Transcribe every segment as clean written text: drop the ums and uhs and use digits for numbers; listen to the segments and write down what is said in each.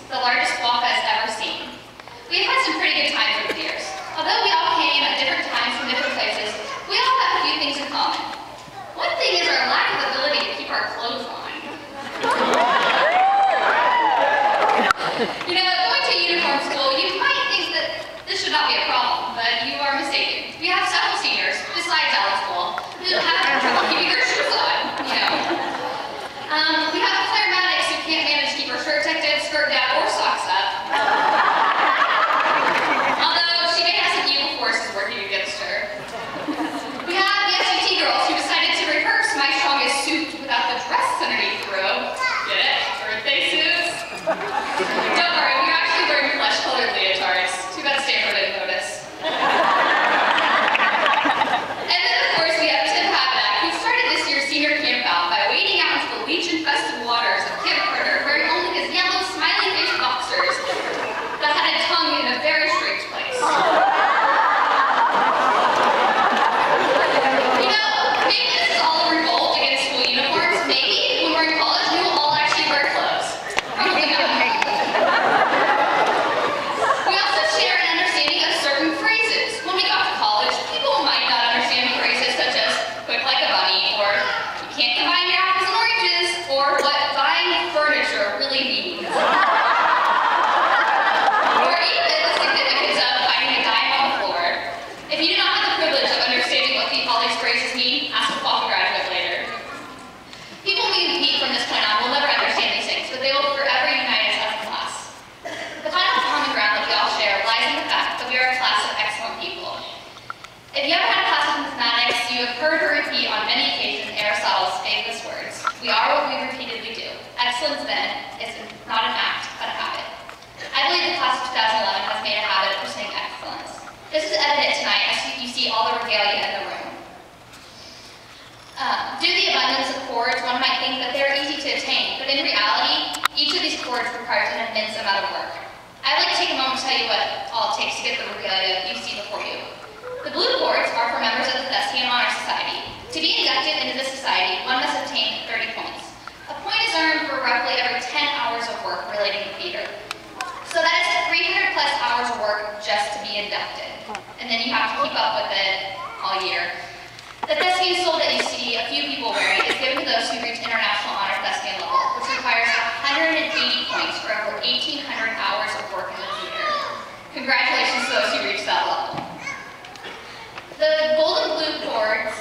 the largest walk has ever seen. We've had some pretty good times over the years. Although we all came at different times from different places, we all have a few things in common. One thing is our lack of ability to keep our clothes on. You know, going to uniform school, you might think that this should not be a problem, but you are mistaken. We have several seniors, besides Alex Cole, who have trouble keeping their shoes on, you know. We have paramedics who can't manage to keep her shirt tucked in, skirt down, or socks up. Although she may have some evil forces working against her. We have the SAT girls who decided to rehearse My Strongest Suit without the dress underneath the robe. Get it? Birthday suits? Don't worry, we're actually wearing flesh-colored leotards. Too bad Stanford didn't notice. And then, of course, we have Tim Havnak, who started this year's senior camp out by wading out into the leech-infested waters of Camp Carter, wearing only his yellow, smiley-faced boxers that had a tongue in a very strange place. You know, maybe this is all a revolt against school uniforms. Maybe when we're in college, we will all actually wear clothes. Probably not. We also share an understanding of certain phrases. When we got to college, people might not understand phrases such as quick like a bunny, or you can't combine your apples and oranges, or what buying furniture really means. Or even the significance of finding a dime on the floor. If you do not have the privilege of understanding what all these phrases mean, ask a fall graduate later. People we meet from this point on will never understand these things, but they will forever unite us as a class. The final common ground that we all share lies in the fact that we are a class of excellent people. If you ever had a class of mathematics, you have heard her repeat on many occasions Aristotle's famous words: "We are what we repeatedly do." Excellence, then, is not an act, but a habit. I believe the class of 2011 has made a habit of pursuing excellence. This is evident tonight as you see all the regalia in the room. Due to the abundance of chords, one might think that they're easy to attain, but in reality, each of these chords requires an immense amount of work. I'd like to take a moment to tell you what all it takes to get the regalia you see before you. The blue chords are for members of the Thespian Honor Society. To be inducted into this society, one must obtain 30 points. A point is earned for roughly every 10 hours of work relating to theater. So that is 300 plus hours of work just to be inducted. And then you have to keep up with it all year. The thespian soul that you see a few people wearing is given to those who reach international honor thespian level, which requires 180 points for over 1,800 hours of work in the theater. Congratulations to those who reach that level. The gold and blue chords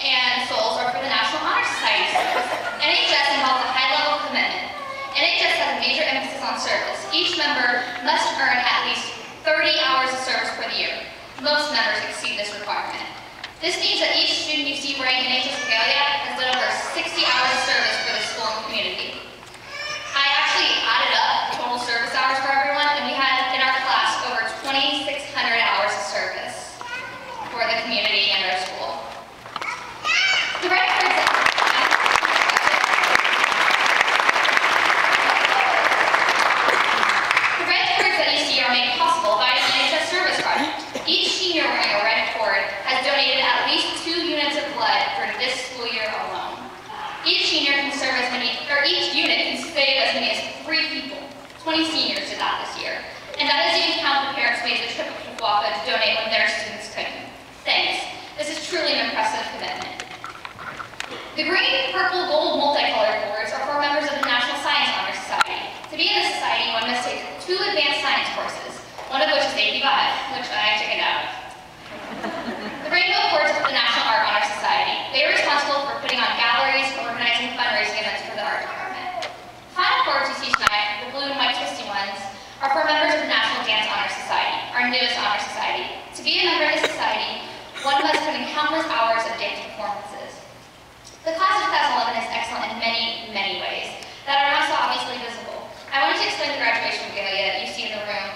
and souls are for the National Honor Society service. NHS involves a high level of commitment. NHS has a major emphasis on service. Each member must earn at least 30 hours of service per year. Most members exceed this requirement. This means that each student you see wearing NHS regalia has done over 60 hours of service for the school and community. I actually added up the total service hours for everyone, and we had in our class over 2,600 hours of service for the community and our school. The red chords that you see are made possible by the NHS service project. Each senior wearing a red cord has donated at least 2 units of blood for this school year alone. Each senior can serve as many, or each unit can save as many as 3 people. 20 seniors did that this year. And that doesn't even count the parents who made the trip to Fukuoka to donate when their students couldn't. Thanks. This is truly an impressive commitment. The green, purple, gold multicolored boards are for members of the National Science Honor Society. To be in this society, one must take 2 advanced science courses, one of which is AP Bio, which I chickened out of. The rainbow chords are for the National Art Honor Society. They are responsible for putting on galleries, organizing fundraising events for the art department. The final chords you see tonight, the blue and white twisty ones, are for members of the National Dance Honor Society, our newest honor society. To be a member of this society, one must put in countless hours of dance performances. The class of 2011 is excellent in many, many ways that are not so obviously visible. I wanted to explain the graduation regalia that you see in the room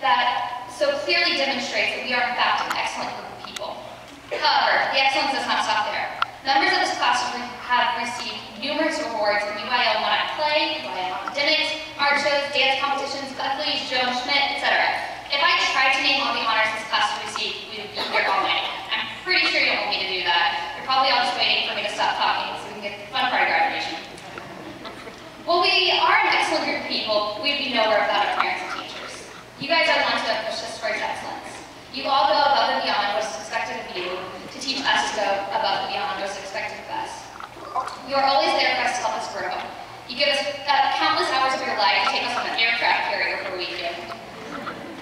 that so clearly demonstrates that we are in fact an excellent group of people. However, the excellence does not stop there. Members of this class have received numerous awards in UIL One Act Play, UIL Academics, art shows, dance competitions, Buckley's, Joan Schmidt, etc. If I tried to name all the honors this class has received, we would be here all night. I'm pretty sure you don't want me to do that. You're probably all just waiting for me to stop talking so we can get the fun part of graduation. While we are an excellent group of people, we'd be nowhere without have pushed us towards excellence. You all go above and beyond what is expected of you to teach us to go above and beyond what is expected of us. You are always there for us to help us grow. You give us countless hours of your life to take us on an aircraft carrier for a weekend.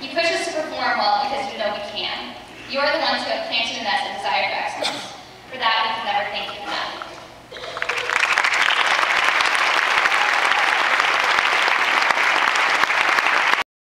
You push us to perform well because you know we can. You are the ones who have planted in us a desire for excellence. For that, we